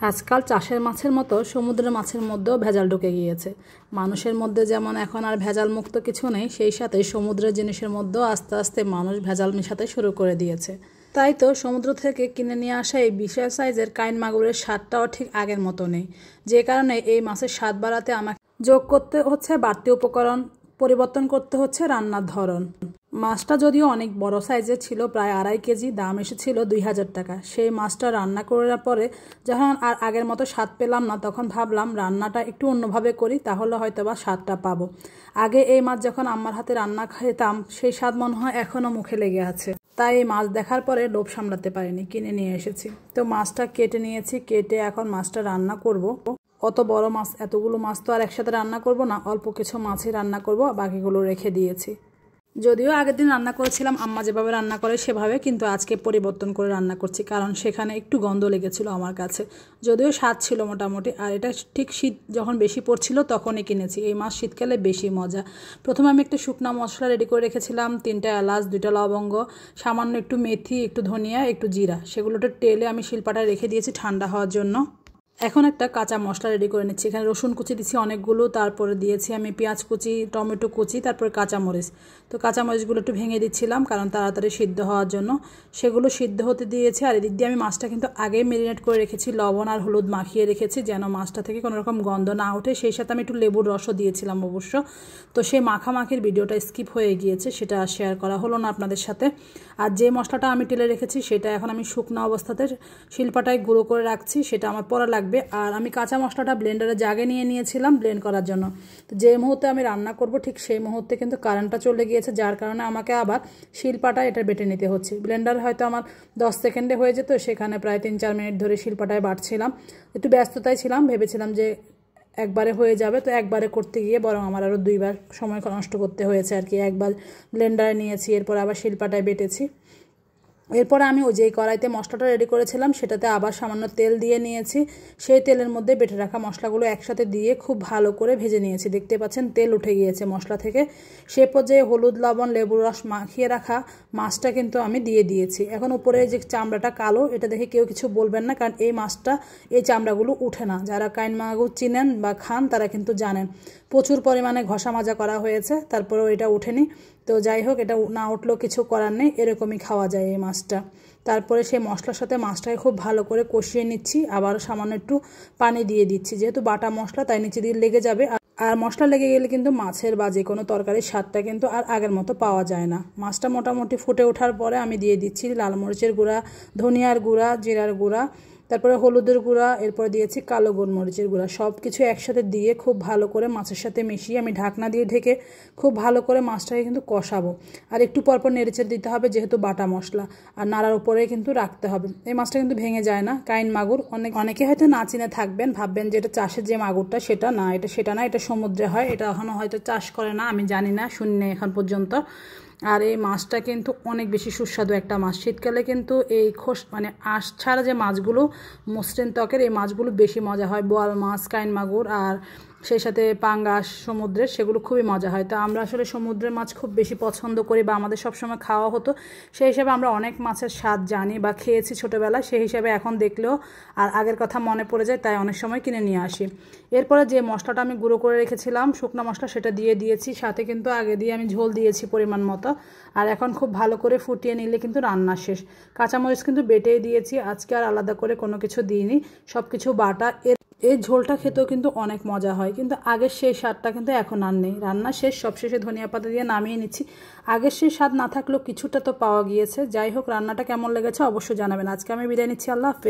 আজকাল চাষের মাছের মতো সমুদ্রের মাছের মধ্যেও ভেজাল ঢুকে গিয়েছে। মানুষের মধ্যে যেমন এখন আর ভেজাল মুক্ত কিছু নেই, সেই সাথে সমুদ্রের জিনিসের মধ্যেও আস্তে আস্তে মানুষ ভেজাল মেশাতে শুরু করে দিয়েছে। তাই তো সমুদ্র থেকে কিনে নিয়ে আসা এই বিশাল সাইজের কাইন মাগুরের স্বাদটাও ঠিক আগের মতো নেই। যে কারণে এই মাছের স্বাদ বাড়াতে আমাকে যোগ করতে হচ্ছে বাড়তি উপকরণ, পরিবর্তন করতে হচ্ছে রান্নার ধরন। মাছটা যদিও অনেক বড় সাইজের ছিল, প্রায় 2.5 কেজি, দাম এসেছিল 2000 টাকা। সেই মাছটা রান্না করার পরে যখন আর আগের মতো স্বাদ পেলাম না, তখন ভাবলাম রান্নাটা একটু অন্যভাবে করি, তাহলে হয়তো বা স্বাদটা পাবো। আগে এই মাছ যখন আম্মার হাতে রান্না খেতাম, সেই স্বাদ মনে হয় এখনও মুখে লেগে আছে। তাই এই মাছ দেখার পরে লোভ সামলাতে পারিনি, কিনে নিয়ে এসেছি। তো মাছটা কেটে নিয়েছি, কেটে এখন মাছটা রান্না করব। অত বড় মাছ, এতগুলো মাছ তো আর একসাথে রান্না করব না, অল্প কিছু মাছই রান্না করব, বাকিগুলো রেখে দিয়েছি। যদিও আগের দিন রান্না করেছিলাম আম্মা যেভাবে রান্না করে সেভাবে, কিন্তু আজকে পরিবর্তন করে রান্না করছি, কারণ সেখানে একটু গন্ধ লেগেছিল আমার কাছে। যদিও স্বাদ ছিল মোটামুটি, আর এটা ঠিক শীত যখন বেশি পড়ছিল তখনই কিনেছি। এই মাছ শীতকালে বেশি মজা। প্রথমে আমি একটা শুকনা মশলা রেডি করে রেখেছিলাম, 3টা এলাচ, 2টা লবঙ্গ, সামান্য একটু মেথি, একটু ধনিয়া, একটু জিরা, সেগুলোটা টেলে আমি শিলপাটায় রেখে দিয়েছি ঠান্ডা হওয়ার জন্য। এখন একটা কাঁচা মশলা রেডি করে নিচ্ছি। এখানে রসুন কুচি দিচ্ছি অনেকগুলো, তারপরে দিয়েছি আমি পেঁয়াজ কুচি, টমেটো কুচি, তারপরে কাঁচামরিচ। তো কাঁচামরিচগুলো একটু ভেঙে দিচ্ছিলাম কারণ তাড়াতাড়ি সিদ্ধ হওয়ার জন্য। সেগুলো সিদ্ধ হতে দিয়েছি। আর এদিক দিয়ে আমি মাছটা কিন্তু আগেই ম্যারিনেট করে রেখেছি, লবণ আর হলুদ মাখিয়ে রেখেছি যেন মাছটা থেকে কোনো রকম গন্ধ না ওঠে। সেই সাথে আমি একটু লেবুর রসও দিয়েছিলাম অবশ্য। তো সেই মাখামাখির ভিডিওটা স্কিপ হয়ে গিয়েছে, সেটা শেয়ার করা হলো না আপনাদের সাথে। আর যে মশলাটা আমি টেলে রেখেছি সেটা এখন আমি শুকনো অবস্থাতে শিলপাটায় গুঁড়ো করে রাখছি, সেটা আমার পরে লাগবে। আর আমি কাঁচা মশলাটা ব্লেন্ডারে জাগে নিয়ে নিয়েছিলাম ব্লেন্ড করার জন্য। তো যে মুহূর্তে আমি রান্না করব ঠিক সেই মুহূর্তে কিন্তু কারেন্টটা চলে গিয়েছে, যার কারণে আমাকে আবার শিলপাটায় এটা বেটে নিতে হচ্ছে। ব্লেন্ডার হয়তো আমার 10 সেকেন্ডে হয়ে যেত, সেখানে প্রায় 3-4 মিনিট ধরে শিলপাটায় বাটছিলাম। একটু ব্যস্ততায় ছিলাম, ভেবেছিলাম যে একবারে হয়ে যাবে, তো একবারে করতে গিয়ে বরং আমার আরও 2বার সময় নষ্ট করতে হয়েছে আর কি। একবার ব্লেন্ডারে নিয়েছি, এরপর আবার শিলপাটায় বেটেছি। এরপরে আমি ওই যে কড়াইতে মশলাটা রেডি করেছিলাম সেটাতে আবার সামান্য তেল দিয়ে নিয়েছি। সেই তেলের মধ্যে বেটে রাখা মশলাগুলো একসাথে দিয়ে খুব ভালো করে ভেজে নিয়েছি। দেখতে পাচ্ছেন তেল উঠে গিয়েছে মশলা থেকে। সে পর্যায়ে হলুদ, লবণ, লেবুর রস মাখিয়ে রাখা মাছটা কিন্তু আমি দিয়ে দিয়েছি। এখন উপরে যে চামড়াটা কালো, এটা দেখে কেউ কিছু বলবেন না, কারণ এই মাছটা এই চামড়াগুলো উঠে না। যারা কাইন মাগুর চিনেন বা খান তারা কিন্তু জানেন প্রচুর পরিমাণে ঘষা মাজা করা হয়েছে, তারপরেও এটা উঠেনি। তো যাই হোক, এটা না উঠলেও কিছু করার নেই, এরকমই খাওয়া যায় এই মাছটা। তারপরে সেই মশলার সাথে মাছটাকে খুব ভালো করে কষিয়ে নিচ্ছি, আবার সামান্য একটু পানি দিয়ে দিচ্ছি। যেহেতু বাটা মশলা তাই নিচে দিয়ে লেগে যাবে, আর মশলা লেগে গেলে কিন্তু মাছের বা যে কোনো তরকারির স্বাদটা কিন্তু আর আগের মতো পাওয়া যায় না। মাছটা মোটামুটি ফুটে ওঠার পরে আমি দিয়ে দিচ্ছি লাল মরিচের গুঁড়া, ধনিয়ার গুঁড়া, জিরার গুঁড়া, তারপরে হলুদের গুঁড়া, এরপর দিয়েছি কালো গোলমরিচের গুঁড়া। সব কিছু একসাথে দিয়ে খুব ভালো করে মাছের সাথে মিশিয়ে আমি ঢাকনা দিয়ে ঢেকে খুব ভালো করে মাছটাকে কিন্তু কষাবো। আর একটু পরপর নেড়েচেড়ে দিতে হবে, যেহেতু বাটা মশলা, আর নাড়ার উপরে কিন্তু রাখতে হবে। এই মাছটা কিন্তু ভেঙে যায় না। কাইন মাগুর অনেকে হয়তো না চিনে থাকবেন, ভাববেন যে এটা চাষের যে মাগুরটা সেটা না, সেটা না, এটা সমুদ্রে হয়। এটা এখনও হয়তো চাষ করে না, আমি জানি না, শুনিনি এখন পর্যন্ত। আর এই মাছটা কিন্তু অনেক বেশি সুস্বাদু একটা মাছ। শীতকালে কিন্তু এই আঁশ ছাড়া যে মাছগুলো মসৃণ ত্বকের, এই মাছগুলো বেশি মজা হয়। বোয়াল মাছ, কাইন মাগুর, আর সেই সাথে পাঙ্গাস সমুদ্রের, সেগুলো খুবই মজা হয়। তো আমরা আসলে সমুদ্রের মাছ খুব বেশি পছন্দ করি, বা আমাদের সবসময় খাওয়া হতো। সেই হিসাবে আমরা অনেক মাছের স্বাদ জানি বা খেয়েছি ছোটোবেলায়, সেই হিসাবে এখন দেখলেও আর আগের কথা মনে পড়ে যায়, তাই অনেক সময় কিনে নিয়ে আসি। এরপরে যে মশলাটা আমি গুঁড়ো করে রেখেছিলাম শুকনো মশলা, সেটা দিয়ে দিয়েছি। সাথে কিন্তু আগে দিয়ে আমি ঝোল দিয়েছি পরিমাণ মতো। আর এখন খুব ভালো করে ফুটিয়ে নিলে কিন্তু রান্না শেষ। কাঁচামরিচ কিন্তু বেটেই দিয়েছি, আজকে আর আলাদা করে কোনো কিছু দিইনি, সব কিছু বাটা। এই ঝোলটা খেতেও কিন্তু অনেক মজা হয়, কিন্তু আগের সেই স্বাদটা কিন্তু এখন আর নেই। রান্না শেষ, সবশেষে ধনিয়া পাতা দিয়ে নামিয়ে নিচ্ছি। আগের সেই স্বাদ না থাকলেও কিছুটা তো পাওয়া গিয়েছে। যাই হোক, রান্নাটা কেমন লেগেছে অবশ্যই জানাবেন। আজকে আমি বিদায় নিচ্ছি, আল্লাহ হাফেজ।